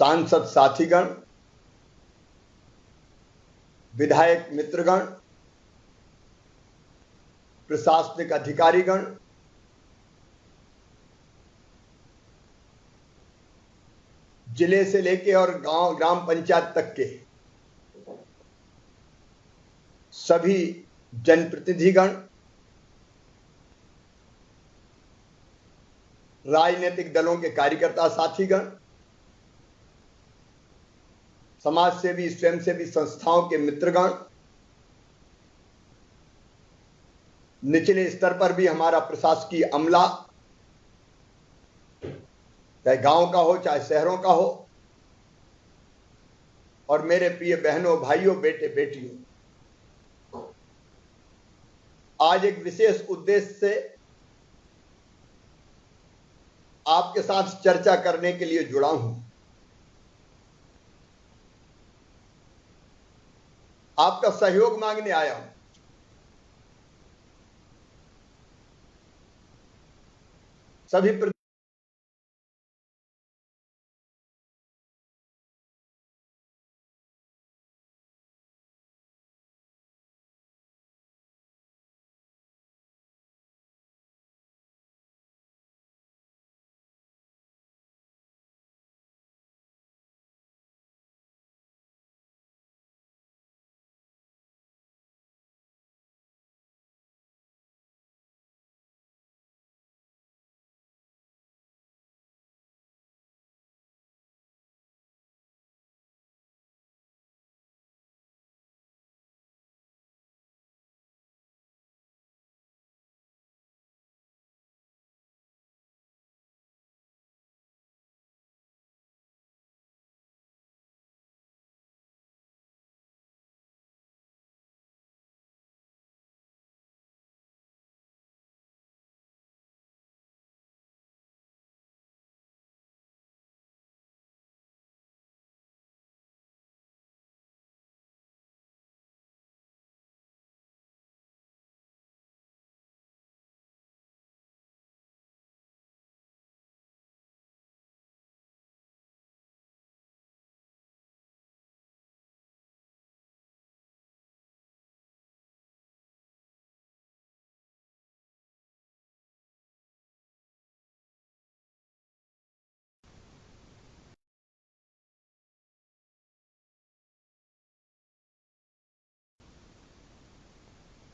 सांसद साथीगण, विधायक मित्रगण, प्रशासनिक अधिकारीगण, जिले से लेके और गांव ग्राम पंचायत तक के सभी जनप्रतिनिधिगण, राजनीतिक दलों के कार्यकर्ता साथीगण, समाज सेवी स्वयंसेवी संस्थाओं के मित्रगण, निचले स्तर पर भी हमारा प्रशासकीय अमला, चाहे गांव का हो चाहे शहरों का हो, और मेरे प्रिय बहनों भाइयों बेटे बेटियों, आज एक विशेष उद्देश्य से आपके साथ चर्चा करने के लिए जुड़ा हूं। आपका सहयोग मांगने आया हूं। सभी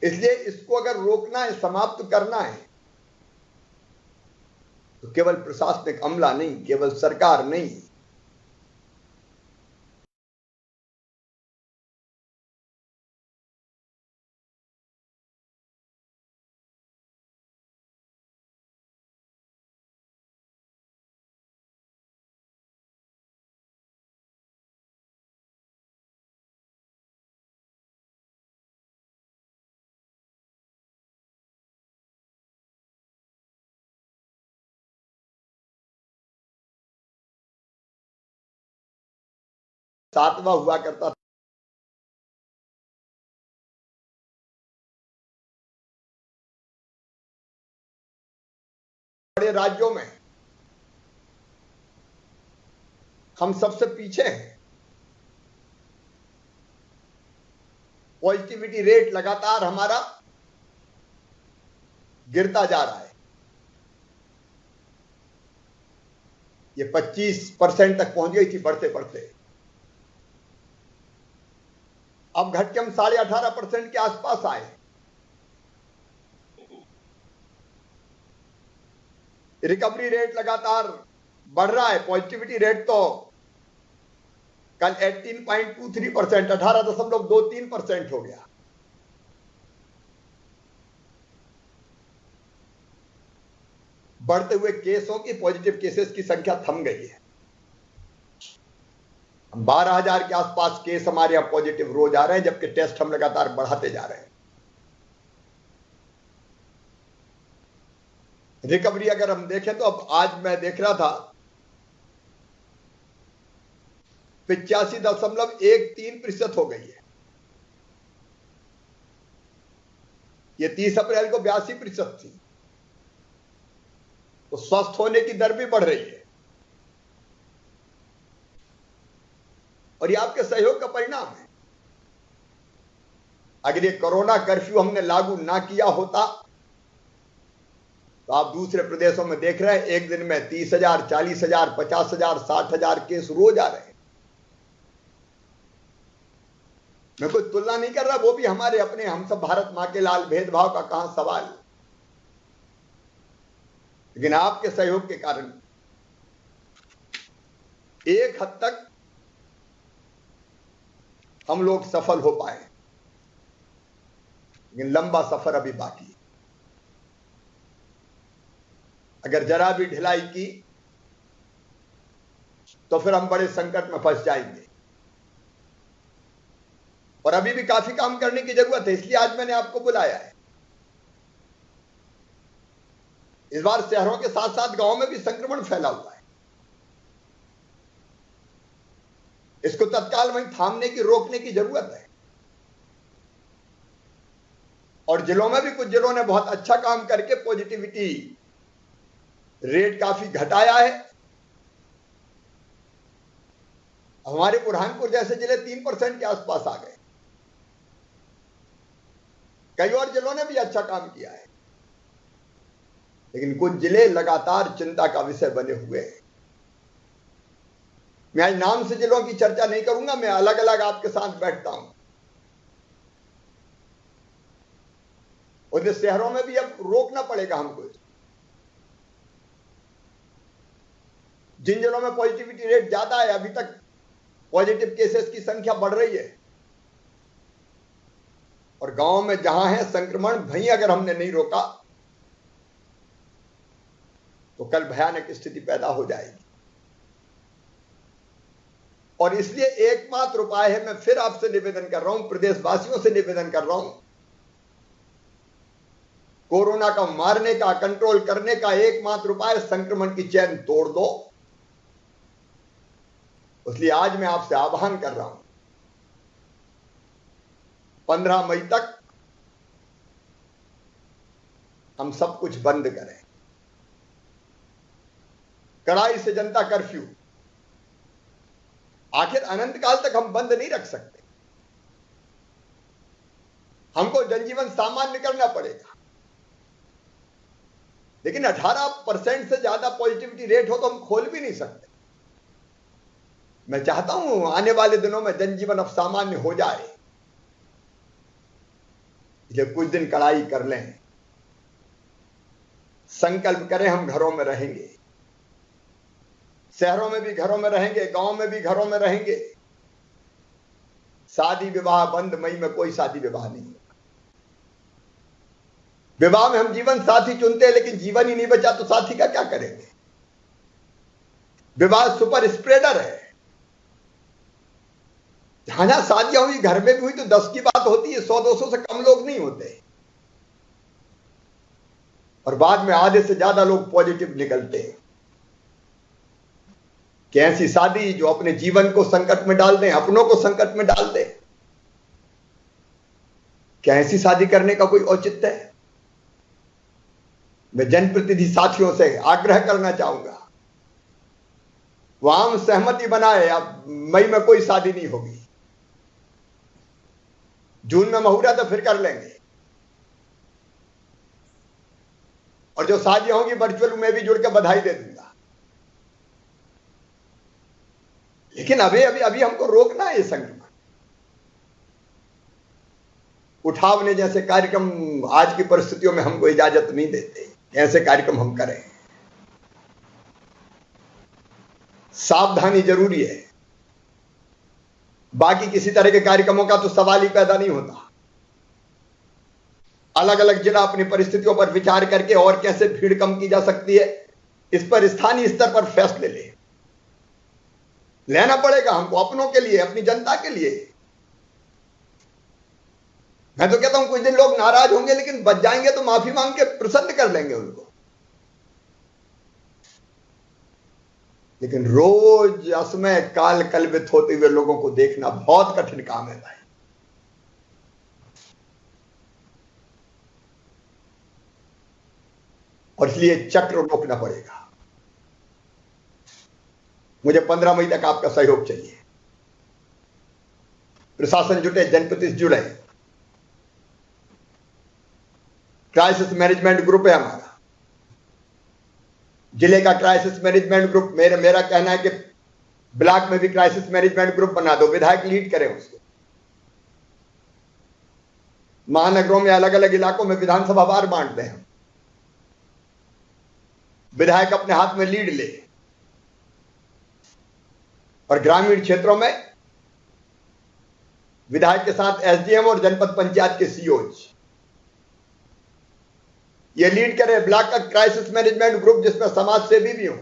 इसलिए इसको अगर रोकना है, समाप्त करना है, तो केवल प्रशासनिक अमला नहीं, केवल सरकार नहीं, सातवां हुआ करता था। बड़े राज्यों में हम सबसे पीछे हैं। पॉजिटिविटी रेट लगातार हमारा गिरता जा रहा है। ये 25% तक पहुंच गई थी बढ़ते बढ़ते, अब घट के हम 18.5% के आसपास आए। रिकवरी रेट लगातार बढ़ रहा है। पॉजिटिविटी रेट तो कल 18.23%, 18.23% हो गया। बढ़ते हुए केसों की, पॉजिटिव केसेस की संख्या थम गई है। 12,000 के आसपास केस हमारे यहां पॉजिटिव रोज आ रहे हैं, जबकि टेस्ट हम लगातार बढ़ाते जा रहे हैं। रिकवरी अगर हम देखें तो अब आज मैं देख रहा था 85.13% हो गई है। ये 30 अप्रैल को 82% थी। तो स्वस्थ होने की दर भी बढ़ रही है। और ये आपके सहयोग का परिणाम है। अगर ये कोरोना कर्फ्यू हमने लागू ना किया होता तो आप दूसरे प्रदेशों में देख रहे हैं एक दिन में 30,000, 40,000, 50,000, 60,000 केस रोज आ रहे हैं। मैं कोई तुलना नहीं कर रहा, वो भी हमारे अपने, हम सब भारत मां के लाल, भेदभाव का कहां सवाल। लेकिन आपके सहयोग के कारण एक हद तक हम लोग सफल हो पाए, लेकिन लंबा सफर अभी बाकी है। अगर जरा भी ढिलाई की तो फिर हम बड़े संकट में फंस जाएंगे, और अभी भी काफी काम करने की जरूरत है। इसलिए आज मैंने आपको बुलाया है। इस बार शहरों के साथ साथ गांवों में भी संक्रमण फैला हुआ है। इसको तत्काल वहीं थामने की, रोकने की जरूरत है। और जिलों में भी कुछ जिलों ने बहुत अच्छा काम करके पॉजिटिविटी रेट काफी घटाया है। हमारे बुरहानपुर जैसे जिले 3% के आसपास आ गए। कई और जिलों ने भी अच्छा काम किया है, लेकिन कुछ जिले लगातार चिंता का विषय बने हुए हैं। मैं आज नाम से जिलों की चर्चा नहीं करूंगा, मैं अलग अलग आपके साथ बैठता हूं। उन शहरों में भी अब रोकना पड़ेगा हमको। जिन जिलों में पॉजिटिविटी रेट ज्यादा है, अभी तक पॉजिटिव केसेस की संख्या बढ़ रही है, और गांव में जहां है संक्रमण, वहीं अगर हमने नहीं रोका तो कल भयानक स्थिति पैदा हो जाएगी। और इसलिए एकमात्र उपाय है, मैं फिर आपसे निवेदन कर रहा हूं, प्रदेशवासियों से निवेदन कर रहा हूं, कोरोना का मारने का, कंट्रोल करने का एकमात्र उपाय संक्रमण की चेन तोड़ दो। इसलिए आज मैं आपसे आह्वान कर रहा हूं, 15 मई तक हम सब कुछ बंद करें। कड़ाई से जनता कर्फ्यू, आखिर अनंत काल तक हम बंद नहीं रख सकते। हमको जनजीवन सामान्य करना पड़ेगा। लेकिन 18% से ज्यादा पॉजिटिविटी रेट हो तो हम खोल भी नहीं सकते। मैं चाहता हूं आने वाले दिनों में जनजीवन अब सामान्य हो जाए, इसलिए कुछ दिन कड़ाई कर लें, संकल्प करें हम घरों में रहेंगे। शहरों में भी घरों में रहेंगे, गांव में भी घरों में रहेंगे। शादी विवाह बंद, मई में कोई शादी विवाह नहीं। विवाह में हम जीवन साथी चुनते हैं, लेकिन जीवन ही नहीं बचा तो साथी का क्या करेंगे। विवाह सुपर स्प्रेडर है। जहां जहां शादियां हुई, घर में भी हुई तो 10 की बात होती है, 100-200 से कम लोग नहीं होते, और बाद में आधे से ज्यादा लोग पॉजिटिव निकलते हैं। कि ऐसी शादी जो अपने जीवन को संकट में डाल दें, अपनों को संकट में डाल दें, क्या ऐसी शादी करने का कोई औचित्य है। मैं जनप्रतिनिधि साथियों से आग्रह करना चाहूंगा, वो आम सहमति बनाए, अब मई में कोई शादी नहीं होगी, जून में मुहूर्त तो फिर कर लेंगे, और जो शादियां होंगी वर्चुअल में भी जुड़ के बधाई दे दूंगा। लेकिन अभी हमको रोकना है ये संक्रमण। उठावने जैसे कार्यक्रम आज की परिस्थितियों में हमको इजाजत नहीं देते, ऐसे कार्यक्रम हम करें। सावधानी जरूरी है, बाकी किसी तरह के कार्यक्रमों का तो सवाल ही पैदा नहीं होता। अलग अलग जिला अपनी परिस्थितियों पर विचार करके और कैसे भीड़ कम की जा सकती है, इस पर स्थानीय स्तर पर फैसले लेना पड़ेगा हमको, अपनों के लिए, अपनी जनता के लिए। मैं तो कहता हूं कुछ दिन लोग नाराज होंगे, लेकिन बच जाएंगे तो माफी मांग के प्रसन्न कर लेंगे उनको। लेकिन रोज असमय काल कलवित होते हुए लोगों को देखना बहुत कठिन काम है भाई। और इसलिए चक्र रोकना पड़ेगा। मुझे 15 मई तक आपका सहयोग चाहिए। प्रशासन जुटे, जनप्रतिनिधि जुड़े। क्राइसिस मैनेजमेंट ग्रुप है हमारा, जिले का क्राइसिस मैनेजमेंट ग्रुप। मेरा कहना है कि ब्लॉक में भी क्राइसिस मैनेजमेंट ग्रुप बना दो, विधायक लीड करें उसको। महानगरों में अलग अलग इलाकों में विधानसभा वार बांटते हैं, विधायक अपने हाथ में लीड ले। और ग्रामीण क्षेत्रों में विधायक के साथ एसडीएम और जनपद पंचायत के सीओज ये लीड करें ब्लॉक का क्राइसिस मैनेजमेंट ग्रुप, जिसमें समाज सेवी भी हों,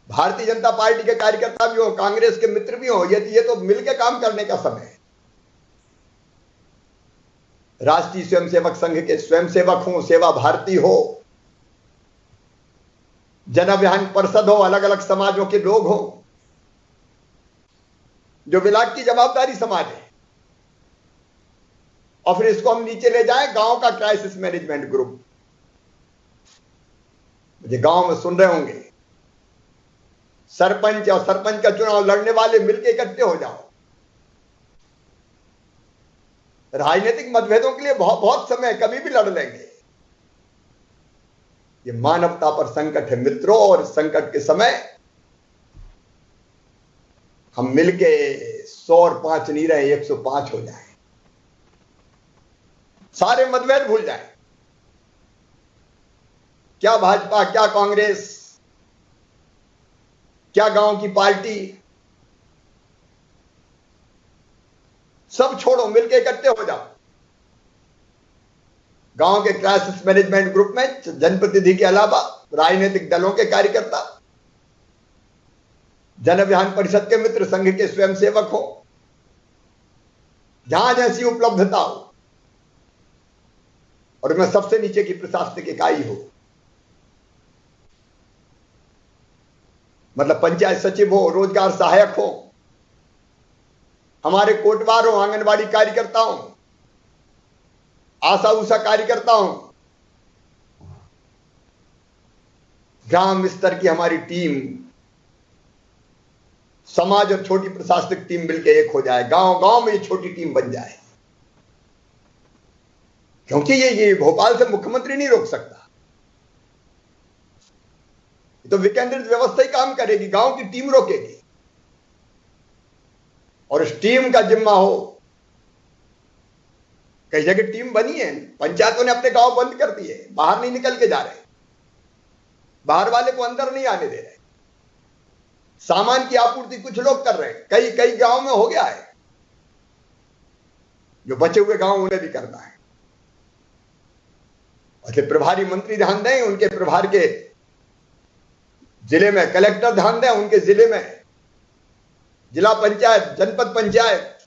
भारतीय जनता पार्टी के कार्यकर्ता भी हो, कांग्रेस के मित्र भी हो। ये तो मिलकर काम करने का समय है। राष्ट्रीय स्वयंसेवक संघ के स्वयंसेवक हो, सेवा भारती हो, जन अभियान परिषद हो, अलग अलग समाजों के लोग हो, जो ब्लॉक की जवाबदारी समाज है। और फिर इसको हम नीचे ले जाएं, गांव का क्राइसिस मैनेजमेंट ग्रुप। मुझे गांव में सुन रहे होंगे, सरपंच और सरपंच का चुनाव लड़ने वाले मिलकर इकट्ठे हो जाओ। राजनीतिक मतभेदों के लिए बहुत समय, कभी भी लड़ लेंगे। ये मानवता पर संकट है मित्रों, और संकट के समय हम मिलके 100 और 5 नहीं रहे, 105 हो जाए, सारे मतभेद भूल जाए। क्या भाजपा, क्या कांग्रेस, क्या गांव की पार्टी, सब छोड़ो, मिलके इकट्ठे हो जाओ। गांव के क्राइसिस मैनेजमेंट ग्रुप में जनप्रतिनिधि के अलावा राजनीतिक दलों के कार्यकर्ता, जन अभियान परिषद के मित्र, संघ के स्वयंसेवक हो, जहां जैसी उपलब्धता हो, और मैं सबसे नीचे की प्रशासनिक इकाई हो, मतलब पंचायत सचिव हो, रोजगार सहायक हो, हमारे कोटवार हो, आंगनबाड़ी कार्यकर्ता हो, आशा उषा कार्यकर्ता हो, ग्राम स्तर की हमारी टीम, समाज और छोटी प्रशासनिक टीम मिलकर एक हो जाए, गांव गांव में ये छोटी टीम बन जाए। क्योंकि ये भोपाल से मुख्यमंत्री नहीं रोक सकता, तो विकेंद्रित व्यवस्था ही काम करेगी, गांव की टीम रोकेगी। और इस टीम का जिम्मा हो, कई जगह टीम बनी है, पंचायतों ने अपने गांव बंद कर दिए, बाहर नहीं निकल के जा रहे, बाहर वाले को अंदर नहीं आने दे रहे, सामान की आपूर्ति कुछ लोग कर रहे हैं, कई गांव में हो गया है। जो बचे हुए गांव उन्हें भी करना है। और प्रभारी मंत्री ध्यान दें, उनके प्रभार के जिले में कलेक्टर ध्यान दें, उनके जिले में जिला पंचायत, जनपद पंचायत,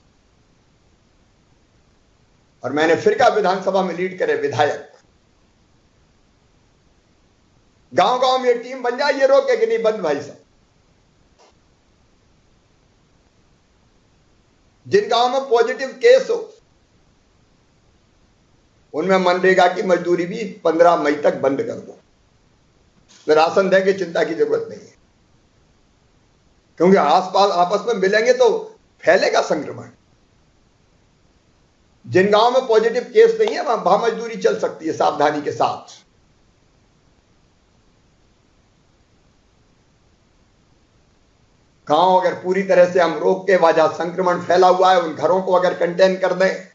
और मैंने फिर कहा विधानसभा में लीड करे विधायक। गांव गांव में टीम बन जाए, ये रोके कि नहीं बंद भाई साहब। जिन गांव में पॉजिटिव केस हो, उनमें मनरेगा की मजदूरी भी 15 मई तक बंद कर दो। राशन देंगे, चिंता की जरूरत नहीं है, क्योंकि आसपास आपस में मिलेंगे तो फैलेगा संक्रमण। जिन गांव में पॉजिटिव केस नहीं है, वहां मजदूरी चल सकती है सावधानी के साथ। गांव अगर पूरी तरह से हम रोक के, वजह संक्रमण फैला हुआ है, उन घरों को अगर कंटेन कर दें।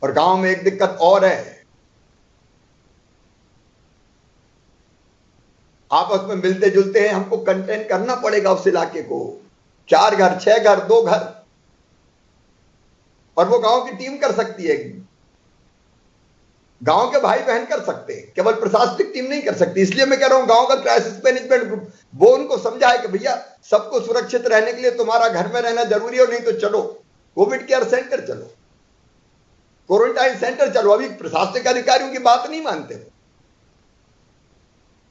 और गांव में एक दिक्कत और है, आपस में मिलते जुलते हैं, हमको कंटेन करना पड़ेगा उस इलाके को। 4 घर, 6 घर, 2 घर, और वो गांव की टीम कर सकती है, गांव के भाई बहन कर सकते हैं, केवल प्रशासनिक टीम नहीं कर सकती। इसलिए मैं कह रहा हूं गांव का क्राइसिस मैनेजमेंट ग्रुप, वो उनको समझाए कि भैया सबको सुरक्षित रहने के लिए तुम्हारा घर में रहना जरूरी है, और नहीं तो चलो कोविड केयर सेंटर चलो, क्वारंटाइन सेंटर चलो। अभी प्रशासनिक अधिकारियों की बात नहीं मानते,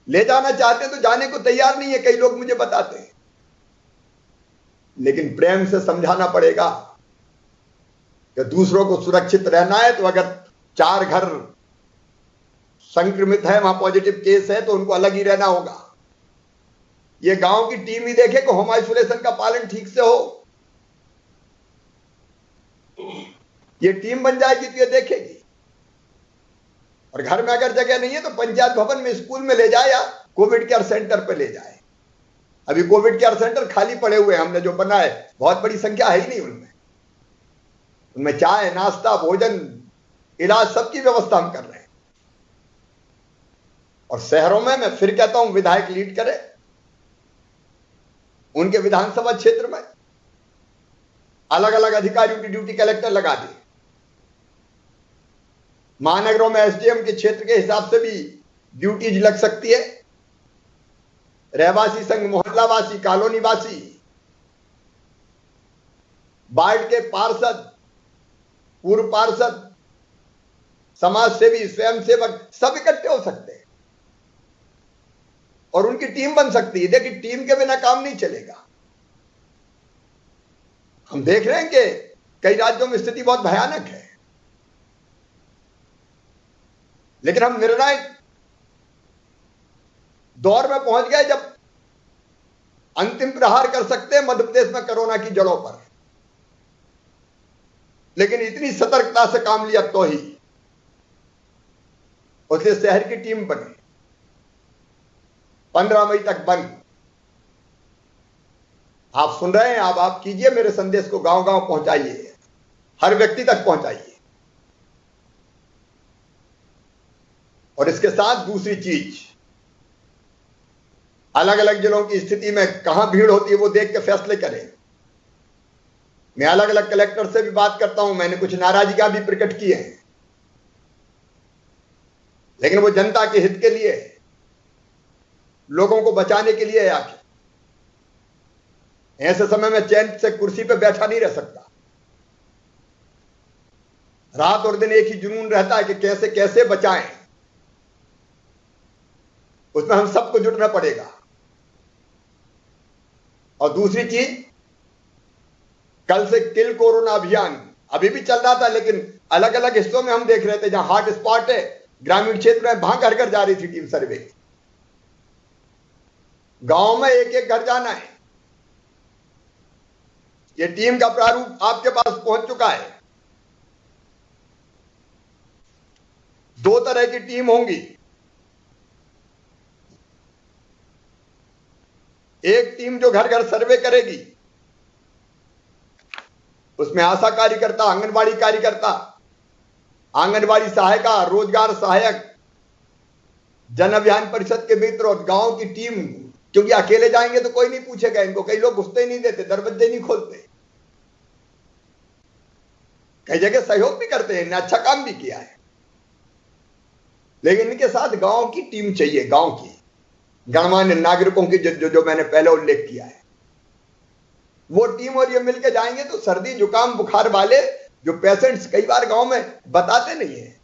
ले जाना चाहते तो जाने को तैयार नहीं है, कई लोग मुझे बताते हैं। लेकिन प्रेम से समझाना पड़ेगा कि दूसरों को सुरक्षित रहना है, तो अगर 4 घर संक्रमित है, वहां पॉजिटिव केस है, तो उनको अलग ही रहना होगा। ये गांव की टीम ही देखे कि होम आइसोलेशन का पालन ठीक से हो। ये टीम बन जाएगी तो ये देखेगी। और घर में अगर जगह नहीं है तो पंचायत भवन में, स्कूल में ले जाए या कोविड केयर सेंटर पे ले जाए। अभी कोविड केयर सेंटर खाली पड़े हुए हैं, हमने जो बनाए, बहुत बड़ी संख्या है ही नहीं उनमें। उनमें चाय, नाश्ता, भोजन, इलाज, सबकी व्यवस्था हम कर रहे हैं। और शहरों में मैं फिर कहता हूं, विधायक लीड करे, उनके विधानसभा क्षेत्र में अलग अलग अधिकारियों की ड्यूटी कलेक्टर लगा दी। महानगरों में एसडीएम के क्षेत्र के हिसाब से भी ड्यूटीज लग सकती है। रहवासी संघ, मोहल्लावासी, कॉलोनीवासी, वार्ड के पार्षद, पूर्व पार्षद, समाज सेवी, स्वयंसेवक सब इकट्ठे हो सकते हैं और उनकी टीम बन सकती है। देखिए, टीम के बिना काम नहीं चलेगा। हम देख रहे हैं कि कई राज्यों में स्थिति बहुत भयानक है, लेकिन हम निर्णायक दौर में पहुंच गए जब अंतिम प्रहार कर सकते हैं मध्य प्रदेश में कोरोना की जड़ों पर। लेकिन इतनी सतर्कता से काम लिया तो ही उससे शहर की टीम बनी। 15 मई तक बंद। आप सुन रहे हैं, आप कीजिए, मेरे संदेश को गांव गांव पहुंचाइए, हर व्यक्ति तक पहुंचाइए। और इसके साथ दूसरी चीज, अलग अलग जिलों की स्थिति में कहां भीड़ होती है वो देख के फैसले करें। मैं अलग अलग कलेक्टर से भी बात करता हूं, मैंने कुछ नाराजगियां भी प्रकट की हैं, लेकिन वो जनता के हित के लिए, लोगों को बचाने के लिए। आखिर ऐसे समय में चैन से कुर्सी पे बैठा नहीं रह सकता। रात और दिन एक ही जुनून रहता है कि कैसे कैसे बचाएं। उसमें हम सबको जुटना पड़ेगा। और दूसरी चीज, कल से किल कोरोना अभियान अभी भी चल रहा था, लेकिन अलग अलग हिस्सों में हम देख रहे थे, जहां हॉट स्पॉट है ग्रामीण क्षेत्र में, वहां घर घर जा रही थी टीम सर्वे। गांव में एक एक घर जाना है। ये टीम का प्रारूप आपके पास पहुंच चुका है। 2 तरह की टीम होंगी। एक टीम जो घर घर सर्वे करेगी, उसमें आशा कार्यकर्ता, आंगनबाड़ी कार्यकर्ता, आंगनबाड़ी सहायिका, रोजगार सहायक, जन अभियान परिषद के मित्र और गांव की टीम। क्योंकि अकेले जाएंगे तो कोई नहीं पूछेगा इनको, कई लोग घुसते ही नहीं देते, दरवाजे नहीं खोलते। कई जगह सहयोग भी करते हैं, इन्होंने अच्छा काम भी किया है, लेकिन इनके साथ गांव की टीम चाहिए। गांव की गणमान्य नागरिकों की जो मैंने पहले उल्लेख किया है, वो टीम और ये मिलकर जाएंगे तो सर्दी जुकाम बुखार वाले जो पेशेंट्स कई बार गांव में बताते नहीं है,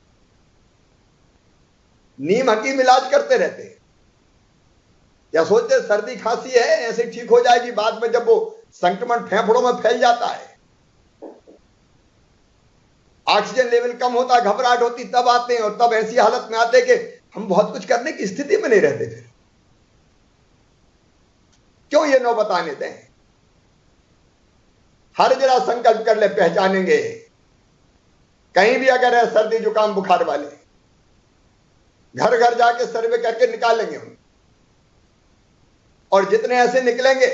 नीम हकीम इलाज करते रहते हैं, या सोचते सर्दी खांसी है ऐसे ठीक हो जाएगी, बाद में जब वो संक्रमण फेफड़ों में फैल जाता है, ऑक्सीजन लेवल कम होता, घबराहट होती, तब आते हैं। और तब ऐसी हालत में आते कि हम बहुत कुछ करने की स्थिति में नहीं रहते। फिर क्यों ये नौबत आने दें? हर जरा संकल्प कर ले, पहचानेंगे। कहीं भी अगर है सर्दी जुकाम बुखार वाले, घर घर जाके सर्वे करके निकालेंगे उनको। और जितने ऐसे निकलेंगे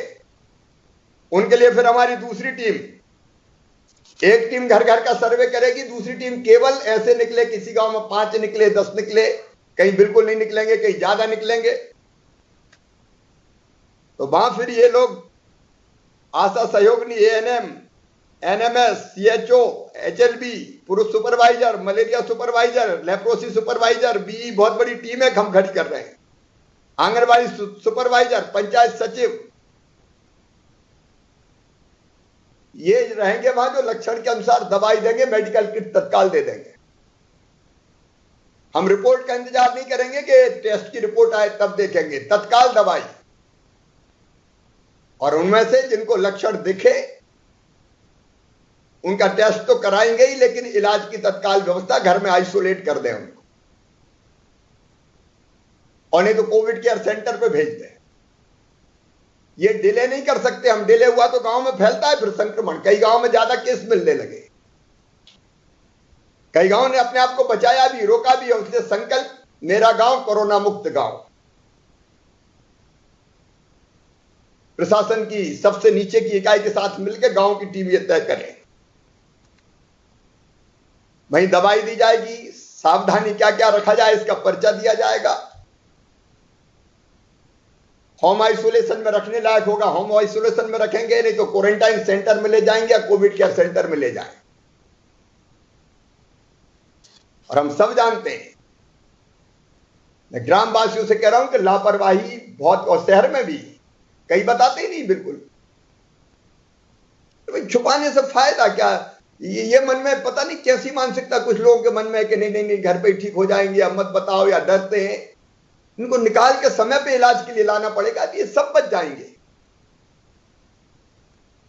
उनके लिए फिर हमारी दूसरी टीम, एक टीम घर घर का सर्वे करेगी, दूसरी टीम केवल ऐसे निकले, किसी गांव में 5 निकले, 10 निकले, कहीं बिल्कुल नहीं निकलेंगे, कहीं ज्यादा निकलेंगे। तो वहां फिर ये लोग आशा सहयोगिनी, एएनएम, एनएमएस, सीएचओ, एचएलबी, पुरुष supervisor, malaria supervisor, leprosy supervisor, BE, बहुत बड़ी टीम है, हम खड़ी कर रहे हैं। आंगनबाड़ी सुपरवाइजर, पंचायत सचिव, ये रहेंगे वहां, जो लक्षण के अनुसार दवाई देंगे, मेडिकल किट तत्काल दे देंगे। हम रिपोर्ट का इंतजार नहीं करेंगे कि टेस्ट की रिपोर्ट आए तब देखेंगे, तत्काल दवाई। और उनमें से जिनको लक्षण दिखे उनका टेस्ट तो कराएंगे ही, लेकिन इलाज की तत्काल व्यवस्था, घर में आइसोलेट कर दें उनको, और नहीं तो कोविड केयर सेंटर पे भेज दें। ये डिले नहीं कर सकते हम। डिले हुआ तो गांव में फैलता है फिर संक्रमण। कई गांव में ज्यादा केस मिलने लगे, कई गांव ने अपने आप को बचाया भी, रोका भी। और उससे संकल्प मेरा गांव कोरोना मुक्त गांव। प्रशासन की सबसे नीचे की इकाई के साथ मिलकर गांव की टीम यह तय करे। वहीं दवाई दी जाएगी, सावधानी क्या क्या रखा जाए इसका पर्चा दिया जाएगा। होम आइसोलेशन में रखने लायक होगा, होम आइसोलेशन में रखेंगे, नहीं तो क्वारंटाइन सेंटर में ले जाएंगे या कोविड केयर सेंटर में ले जाएंगे। और हम सब जानते हैं, मैं ग्रामवासियों से कह रहा हूं कि लापरवाही बहुत, और शहर में भी कई बताते ही नहीं बिल्कुल। तो भाई छुपाने से फायदा क्या? ये मन में पता नहीं कैसी मानसिकता कुछ लोगों के मन में है कि नहीं नहीं नहीं घर पे ही ठीक हो जाएंगे, अब मत बताओ, या डरते हैं। इनको निकाल के समय पे इलाज के लिए लाना पड़ेगा, ये सब बच जाएंगे।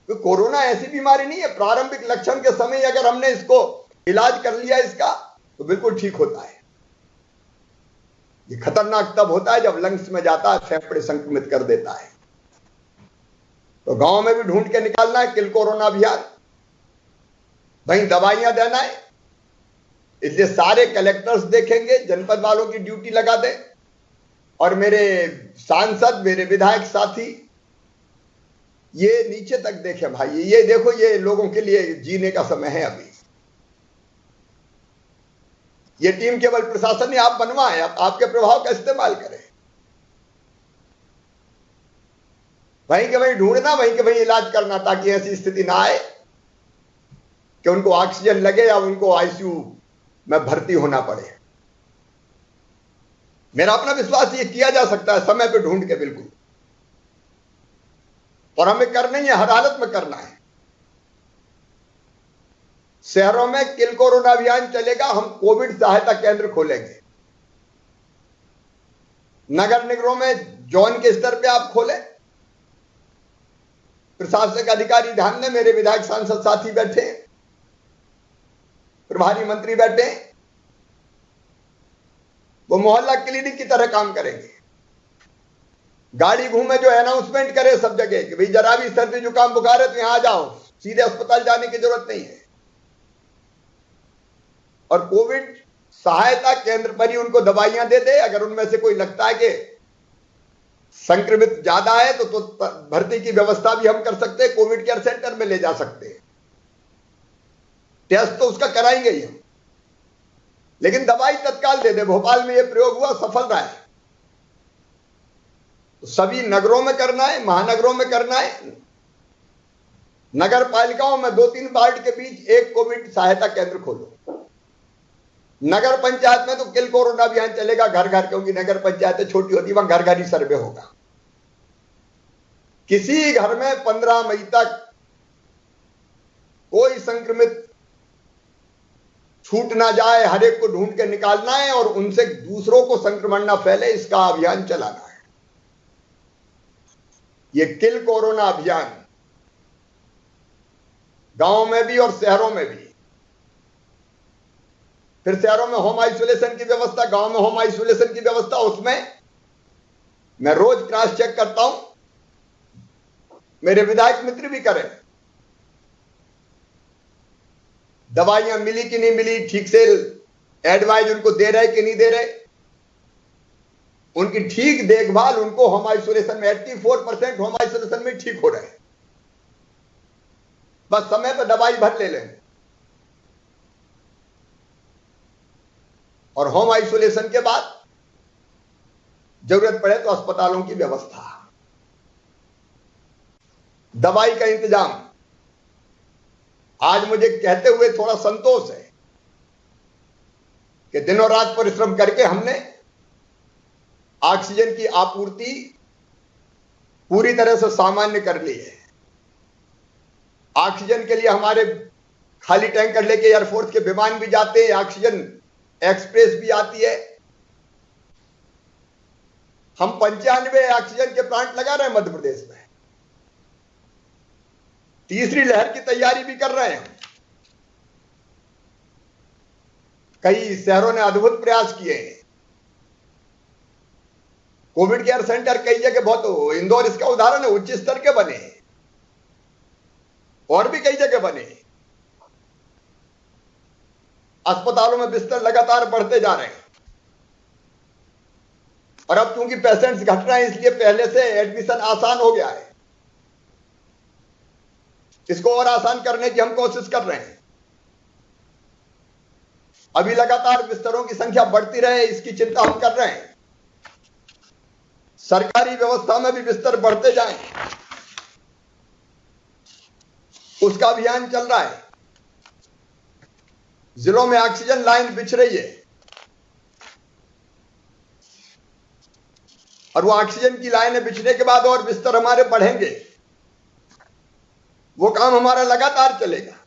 तो कोरोना ऐसी बीमारी नहीं है, प्रारंभिक लक्षण के समय अगर हमने इसको इलाज कर लिया इसका तो बिल्कुल ठीक होता है। ये खतरनाक तब होता है जब लंग्स में जाता है, फेफड़े संक्रमित कर देता है। तो गांव में भी ढूंढ के निकालना है किल कोरोना अभियान। वहीं दवाइयां देना है, इसलिए सारे कलेक्टर्स देखेंगे, जनपद वालों की ड्यूटी लगा दें। और मेरे सांसद, मेरे विधायक साथी ये नीचे तक देखें भाई, ये देखो, ये लोगों के लिए जीने का समय है अभी। ये टीम केवल प्रशासन ने आप बनवाए, आपके प्रभाव का इस्तेमाल करें। वहीं के वहीं ढूंढना, वहीं के वहीं इलाज करना, ताकि ऐसी स्थिति ना आए कि उनको ऑक्सीजन लगे या उनको आईसीयू में भर्ती होना पड़े। मेरा अपना विश्वास ये किया जा सकता है समय पे ढूंढ के, बिल्कुल। और हमें करना ही है, हर हालत में करना है। शहरों में किल कोरोना अभियान चलेगा, हम कोविड सहायता केंद्र खोलेंगे। नगर निगमों में जोन के स्तर पे आप खोलें। प्रशासनिक अधिकारी ध्यान दें, मेरे विधायक सांसद साथी बैठे, प्रभारी मंत्री बैठे, वो मोहल्ला क्लिनिक की तरह काम करेंगे। गाड़ी घूमे जो अनाउंसमेंट करे सब जगह कि भाई जरा भी सर्दी जुकाम बुखार है तो यहां आ जाओ, सीधे अस्पताल जाने की जरूरत नहीं है। और कोविड सहायता केंद्र पर ही उनको दवाइयां दे दे। अगर उनमें से कोई लगता है कि संक्रमित ज्यादा है तो भर्ती की व्यवस्था भी हम कर सकते हैं, कोविड केयर सेंटर में ले जा सकते हैं। टेस्ट तो उसका कराएंगे ही हम, लेकिन दवाई तत्काल दे दे। भोपाल में यह प्रयोग हुआ, सफल रहा है। तो सभी नगरों में करना है, महानगरों में करना है, नगर पालिकाओं में 2-3 वार्ड के बीच एक कोविड सहायता केंद्र खोलो। नगर पंचायत में तो किल कोरोना अभियान चलेगा घर घर, क्योंकि नगर पंचायतें छोटी होती, वहां घर घर ही सर्वे होगा। किसी घर में 15 मई तक कोई संक्रमित छूट ना जाए, हर एक को ढूंढ के निकालना है और उनसे दूसरों को संक्रमण ना फैले, इसका अभियान चलाना है। ये किल कोरोना अभियान गांव में भी और शहरों में भी। फिर शहरों में होम आइसोलेशन की व्यवस्था, गांव में होम आइसोलेशन की व्यवस्था, उसमें मैं रोज क्रॉस चेक करता हूं, मेरे विधायक मित्र भी करें। दवाइयां मिली कि नहीं मिली, ठीक से एडवाइज उनको दे रहे कि नहीं दे रहे, उनकी ठीक देखभाल, उनको होम आइसोलेशन में 84% होम आइसोलेशन में ठीक हो रहे हैं। बस समय पर दवाई भर ले लें। और होम आइसोलेशन के बाद जरूरत पड़े तो अस्पतालों की व्यवस्था, दवाई का इंतजाम। आज मुझे कहते हुए थोड़ा संतोष है कि दिनों रात परिश्रम करके हमने ऑक्सीजन की आपूर्ति पूरी तरह से सामान्य कर ली है। ऑक्सीजन के लिए हमारे खाली टैंकर लेके एयरफोर्स के विमान भी जाते हैं, ऑक्सीजन एक्सप्रेस भी आती है। हम 95 ऑक्सीजन के प्लांट लगा रहे हैं मध्य प्रदेश में। तीसरी लहर की तैयारी भी कर रहे हैं। कई शहरों ने अद्भुत प्रयास किए हैं। कोविड केयर सेंटर कई जगह बहुत, इंदौर इसका उदाहरण है, उच्च स्तर के बने, और भी कई जगह बने। अस्पतालों में बिस्तर लगातार बढ़ते जा रहे हैं, और अब चूंकि पेशेंट्स घट रहे हैं इसलिए पहले से एडमिशन आसान हो गया है। इसको और आसान करने की हम कोशिश कर रहे हैं। अभी लगातार बिस्तरों की संख्या बढ़ती रहे इसकी चिंता हम कर रहे हैं। सरकारी व्यवस्था में भी बिस्तर बढ़ते जाएं, उसका अभियान चल रहा है। जिलों में ऑक्सीजन लाइन बिछ रही है, और वो ऑक्सीजन की लाइनें बिछने के बाद और बिस्तर हमारे बढ़ेंगे। वो काम हमारा लगातार चलेगा।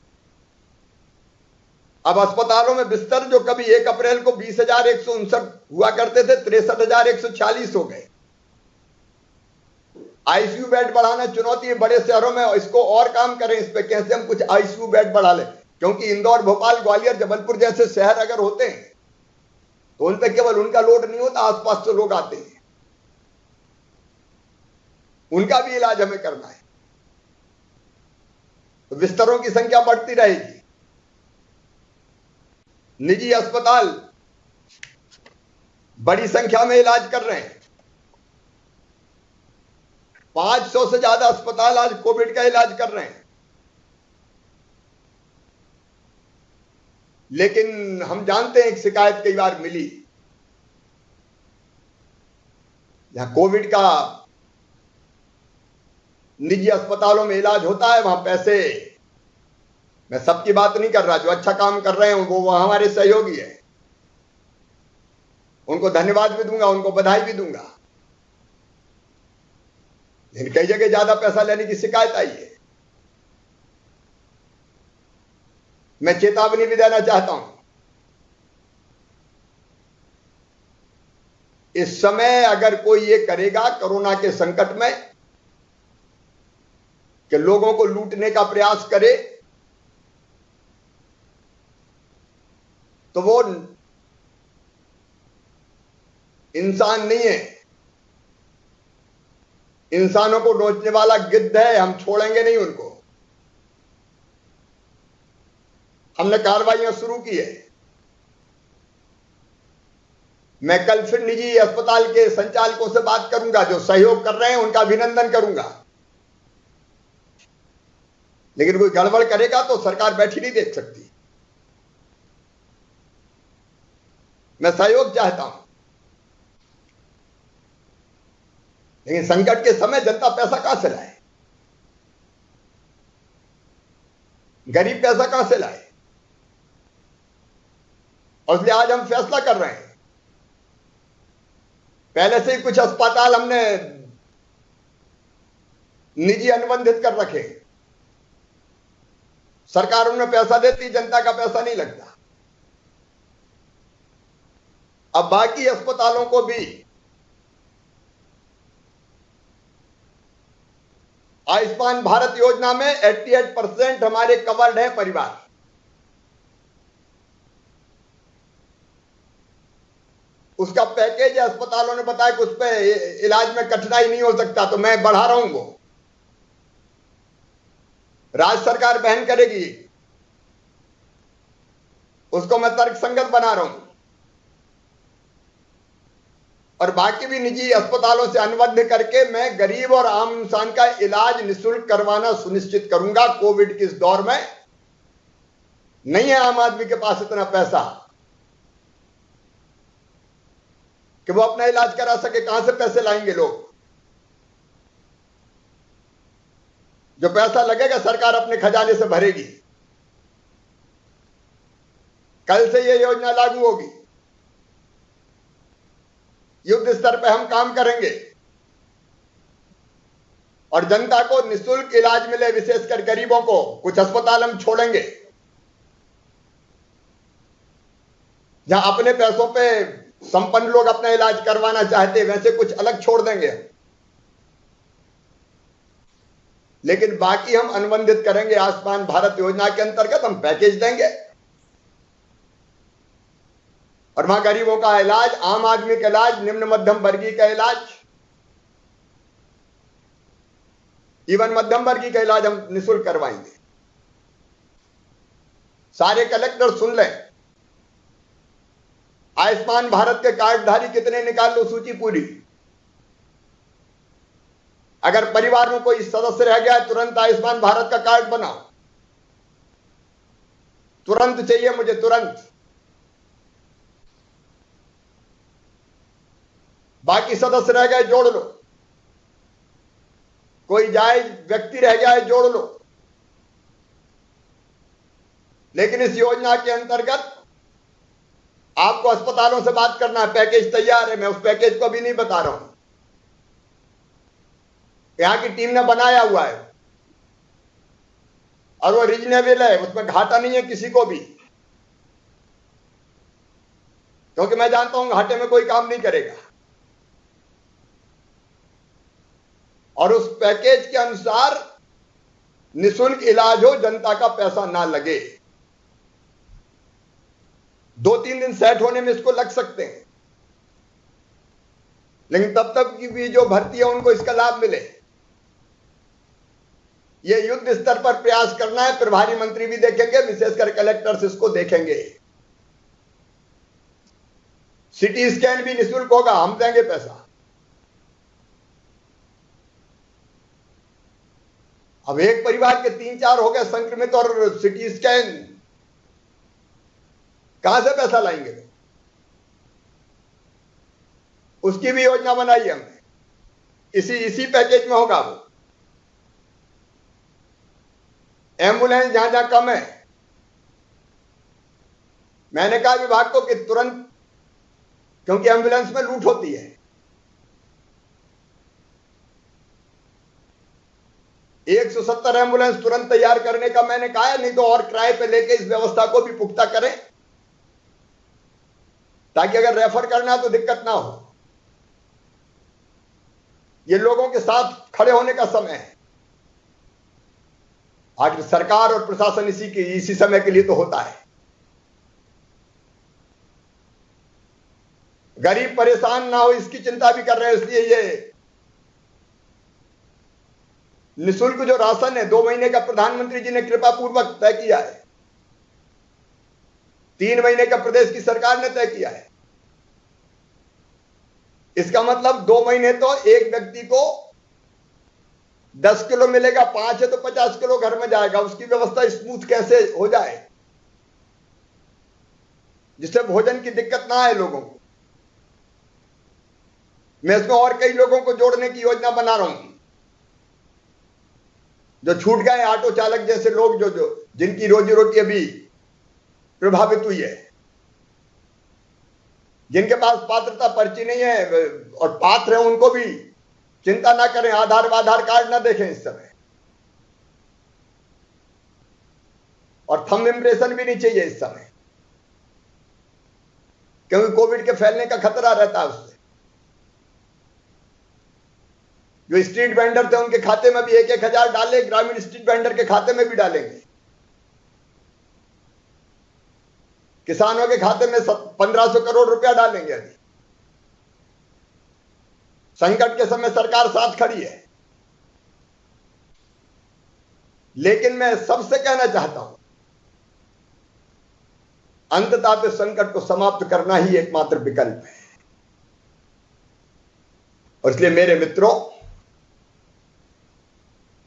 अब अस्पतालों में बिस्तर जो कभी 1 अप्रैल को 20,159 हुआ करते थे, 63,146 हो गए। आईसीयू बेड बढ़ाना चुनौती है बड़े शहरों में, इसको और काम करें इस पे, कैसे हम कुछ आईसीयू बेड बढ़ा लें, क्योंकि इंदौर, भोपाल, ग्वालियर, जबलपुर जैसे शहर अगर होते हैं तो उन पे केवल उनका लोड नहीं होता, आसपास से लोग आते हैं, उनका भी इलाज हमें करना है। तो बिस्तरों की संख्या बढ़ती रहेगी। निजी अस्पताल बड़ी संख्या में इलाज कर रहे हैं। 500 से ज्यादा अस्पताल आज कोविड का इलाज कर रहे हैं। लेकिन हम जानते हैं एक शिकायत कई बार मिली, जहां कोविड का निजी अस्पतालों में इलाज होता है वहां पैसे, मैं सबकी बात नहीं कर रहा, जो अच्छा काम कर रहे हैं वो हमारे सहयोगी है, उनको धन्यवाद भी दूंगा, उनको बधाई भी दूंगा। लेकिन कई जगह ज्यादा पैसा लेने की शिकायत आई है। मैं चेतावनी भी देना चाहता हूं, इस समय अगर कोई ये करेगा कोरोना के संकट में कि लोगों को लूटने का प्रयास करे, तो वो इंसान नहीं है, इंसानों को नोचने वाला गिद्ध है। हम छोड़ेंगे नहीं उनको। हमने कार्रवाइयां शुरू की है। मैं कल फिर निजी अस्पताल के संचालकों से बात करूंगा, जो सहयोग कर रहे हैं उनका अभिनंदन करूंगा। लेकिन कोई गड़बड़ करेगा तो सरकार बैठी नहीं देख सकती। मैं सहयोग चाहता हूं, लेकिन संकट के समय जनता पैसा कहां से लाए, गरीब पैसा कहां से लाए? और इसलिए आज हम फैसला कर रहे हैं। पहले से ही कुछ अस्पताल हमने निजी अनुबंधित कर रखे, सरकार उनमें पैसा देती, जनता का पैसा नहीं लगता। अब बाकी अस्पतालों को भी आयुष्मान भारत योजना में 88% हमारे कवर्ड है परिवार। उसका पैकेज अस्पतालों ने बताया कि उस पर इलाज में कठिनाई नहीं हो सकता, तो मैं बढ़ा रहा हूं। वो राज्य सरकार वहन करेगी, उसको मैं तर्कसंगत बना रहा हूं। और बाकी भी निजी अस्पतालों से अनुबंध करके मैं गरीब और आम इंसान का इलाज निःशुल्क करवाना सुनिश्चित करूंगा। कोविड के इस दौर में नहीं है आम आदमी के पास इतना पैसा कि वो अपना इलाज करा सके। कहां से पैसे लाएंगे लोग? जो पैसा लगेगा सरकार अपने खजाने से भरेगी। कल से यह योजना लागू होगी। युद्ध स्तर पर हम काम करेंगे और जनता को निःशुल्क इलाज मिले, विशेषकर गरीबों को। कुछ अस्पताल हम छोड़ेंगे, जहां अपने पैसों पे संपन्न लोग अपना इलाज करवाना चाहते हैं, वैसे कुछ अलग छोड़ देंगे। लेकिन बाकी हम अनुबंधित करेंगे। आयुष्मान भारत योजना के अंतर्गत हम पैकेज देंगे और वहां गरीबों का इलाज, आम आदमी का इलाज, निम्न मध्यम वर्गीय का इलाज इवन मध्यम वर्गीय का इलाज हम निःशुल्क करवाएंगे। सारे कलेक्टर सुन लें, आयुष्मान भारत के कार्डधारी कितने निकाल लो, सूची पूरी। अगर परिवार में कोई सदस्य रह गया, तुरंत आयुष्मान भारत का कार्ड बनाओ, तुरंत चाहिए मुझे, तुरंत। बाकी सदस्य रह गए जोड़ लो, कोई जायज व्यक्ति रह गया है जोड़ लो। लेकिन इस योजना के अंतर्गत आपको अस्पतालों से बात करना है, पैकेज तैयार है, मैं उस पैकेज को भी नहीं बता रहा हूं, यहां की टीम ने बनाया हुआ है और वो रीजनेबल है, उसमें घाटा नहीं है किसी को भी, क्योंकि मैं जानता हूं घाटे में कोई काम नहीं करेगा। और उस पैकेज के अनुसार निःशुल्क इलाज हो, जनता का पैसा ना लगे। 2-3 दिन सेट होने में इसको लग सकते हैं, लेकिन तब तक की भी जो भर्ती है उनको इसका लाभ मिले, यह युद्ध स्तर पर प्रयास करना है। प्रभारी मंत्री भी देखेंगे, विशेषकर कलेक्टर्स इसको देखेंगे। सिटी स्कैन भी निःशुल्क होगा, हम देंगे पैसा। अब एक परिवार के 3-4 हो गए संक्रमित और सिटी स्कैन, कहां से पैसा लाएंगे? उसकी भी योजना बनाई हमने, इसी पैकेज में होगा वो। एम्बुलेंस जहां जहां कम है, मैंने कहा विभाग को कि तुरंत, क्योंकि एम्बुलेंस में लूट होती है, 170 एम्बुलेंस तुरंत तैयार करने का मैंने कहा है, नहीं तो और किराए पे लेके इस व्यवस्था को भी पुख्ता करें, ताकि अगर रेफर करना है तो दिक्कत ना हो। ये लोगों के साथ खड़े होने का समय है। आखिर सरकार और प्रशासन इसी समय के लिए तो होता है। गरीब परेशान ना हो इसकी चिंता भी कर रहे हैं, इसलिए ये निःशुल्क जो राशन है 2 महीने का प्रधानमंत्री जी ने कृपा पूर्वक तय किया है, 3 महीने का प्रदेश की सरकार ने तय किया है। इसका मतलब 2 महीने तो एक व्यक्ति को 10 किलो मिलेगा, 5 है तो 50 किलो घर में जाएगा। उसकी व्यवस्था स्मूथ कैसे हो जाए, जिससे भोजन की दिक्कत ना आए लोगों को। मैं इसमें और कई लोगों को जोड़ने की योजना बना रहा हूं, जो छूट गए, ऑटो चालक जैसे लोग जो जिनकी रोजी रोटी अभी प्रभावित हुई है, जिनके पास पात्रता पर्ची नहीं है और पात्र है, उनको भी चिंता ना करें, आधार कार्ड ना देखें इस समय, और थंब इंप्रेशन भी नहीं चाहिए इस समय, क्योंकि कोविड के फैलने का खतरा रहता है उससे। जो स्ट्रीट वेंडर थे उनके खाते में भी 1-1 हजार डाले, ग्रामीण स्ट्रीट वेंडर के खाते में भी डालेंगे। किसानों के खाते में 1500 करोड़ रुपया डालेंगे। अभी संकट के समय सरकार साथ खड़ी है, लेकिन मैं सबसे कहना चाहता हूं, अंततः तो संकट को समाप्त करना ही एकमात्र विकल्प है। और इसलिए मेरे मित्रों,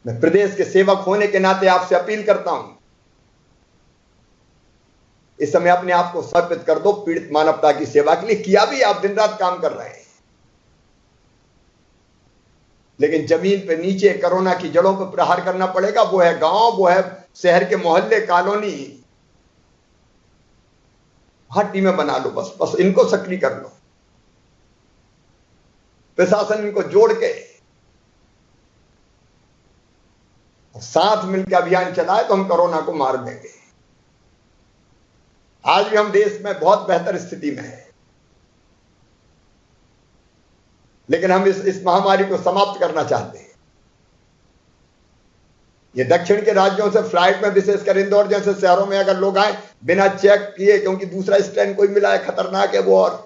मैं प्रदेश के सेवक होने के नाते आपसे अपील करता हूं, इस समय अपने आप को समर्पित कर दो पीड़ित मानवता की सेवा के लिए। किया भी, आप दिन रात काम कर रहे हैं, लेकिन जमीन पे नीचे कोरोना की जड़ों पर प्रहार करना पड़ेगा। वो है गांव, वो है शहर के मोहल्ले, कॉलोनी, वहां टीमें बना लो, बस इनको सक्रिय कर लो। प्रशासन इनको जोड़ के साथ मिलकर अभियान चलाए तो हम कोरोना को मार देंगे। आज भी हम देश में बहुत बेहतर स्थिति में हैं, लेकिन हम इस महामारी को समाप्त करना चाहते हैं। ये दक्षिण के राज्यों से फ्लाइट में, विशेषकर इंदौर जैसे शहरों में अगर लोग आए बिना चेक किए, क्योंकि दूसरा स्ट्रेन कोई मिला है, खतरनाक है वो, और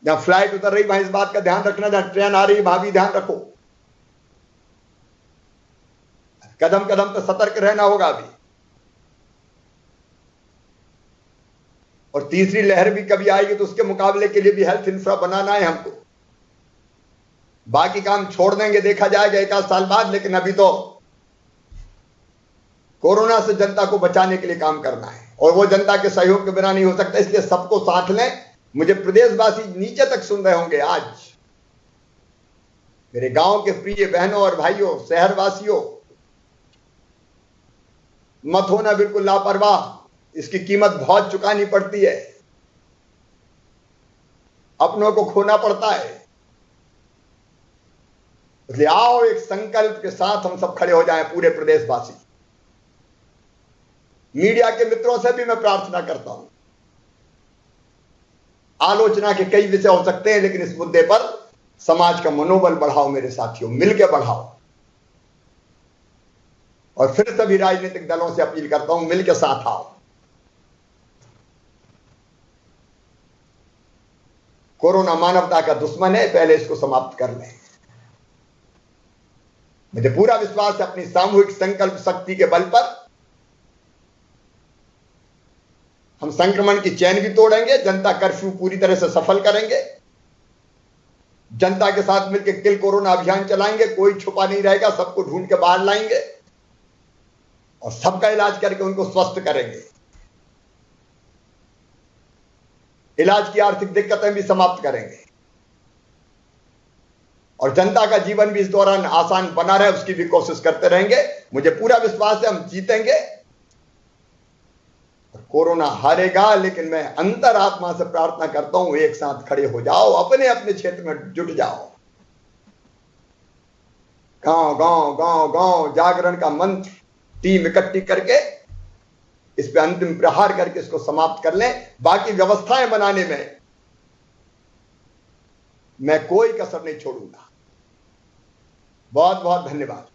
जहां फ्लाइट उतर रही वहां इस बात का ध्यान रखना, जहां ट्रेन आ रही वहां भी ध्यान रखो। कदम कदम पर सतर्क रहना होगा अभी। और तीसरी लहर भी कभी आएगी तो उसके मुकाबले के लिए भी हेल्थ इंफ्रा बनाना है हमको। बाकी काम छोड़ देंगे, देखा जाएगा एक आध साल बाद, लेकिन अभी तो कोरोना से जनता को बचाने के लिए काम करना है, और वो जनता के सहयोग के बिना नहीं हो सकता। इसलिए सबको साथ लें। मुझे प्रदेशवासी नीचे तक सुन रहे होंगे आज, मेरे गांव के प्रिय बहनों और भाइयों, शहरवासियों, मत होना बिल्कुल लापरवाह। इसकी कीमत बहुत चुकानी पड़ती है, अपनों को खोना पड़ता है। इसलिए आओ एक संकल्प के साथ हम सब खड़े हो जाएं, पूरे प्रदेशवासी। मीडिया के मित्रों से भी मैं प्रार्थना करता हूं, आलोचना के कई विषय हो सकते हैं, लेकिन इस मुद्दे पर समाज का मनोबल बढ़ाओ मेरे साथियों, मिलकर बढ़ाओ। और फिर सभी राजनीतिक दलों से अपील करता हूं, मिलकर साथ आओ। कोरोना मानवता का दुश्मन है, पहले इसको समाप्त कर लें। मुझे पूरा विश्वास है अपनी सामूहिक संकल्प शक्ति के बल पर हम संक्रमण की चैन भी तोड़ेंगे, जनता कर्फ्यू पूरी तरह से सफल करेंगे, जनता के साथ मिलकर किल कोरोना अभियान चलाएंगे। कोई छुपा नहीं रहेगा, सबको ढूंढ के बाहर लाएंगे और सबका इलाज करके उनको स्वस्थ करेंगे। इलाज की आर्थिक दिक्कतें भी समाप्त करेंगे और जनता का जीवन भी इस दौरान आसान बना रहे उसकी भी कोशिश करते रहेंगे। मुझे पूरा विश्वास है हम जीतेंगे और कोरोना हारेगा। लेकिन मैं अंतरात्मा से प्रार्थना करता हूं, एक साथ खड़े हो जाओ, अपने अपने क्षेत्र में जुट जाओ। गांव गांव गांव गांव जागरण का मंत्र टीम इकट्ठी करके इस पे अंतिम प्रहार करके इसको समाप्त कर लें। बाकी व्यवस्थाएं बनाने में मैं कोई कसर नहीं छोड़ूंगा। बहुत बहुत धन्यवाद।